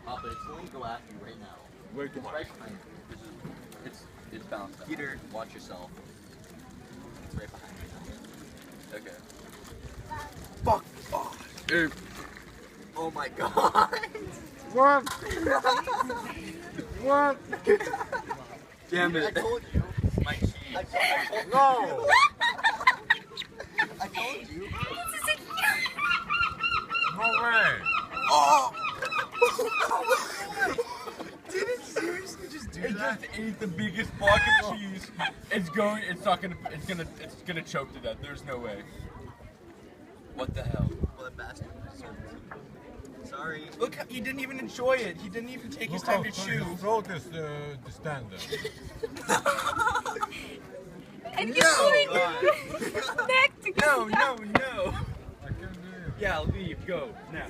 Papa, it's going to go after you right now. Wait, come on. Right behind you. It's bounced out. Peter, watch yourself. It's right behind you. Okay. Fuck! Oh, oh my god! What? What? Damn I it. told you. My cheese. No! I told you. No way! Oh! Did it seriously just do It that? just ate the biggest block of cheese. It's gonna choke to death. There's no way. What the hell? Well, that bastard deserved it. Sorry. Look, he didn't even enjoy it. He didn't even take his time to chew. His throat is the standard. And he's moving back to No, no, no. I can't believe it. Yeah, leave. Go now.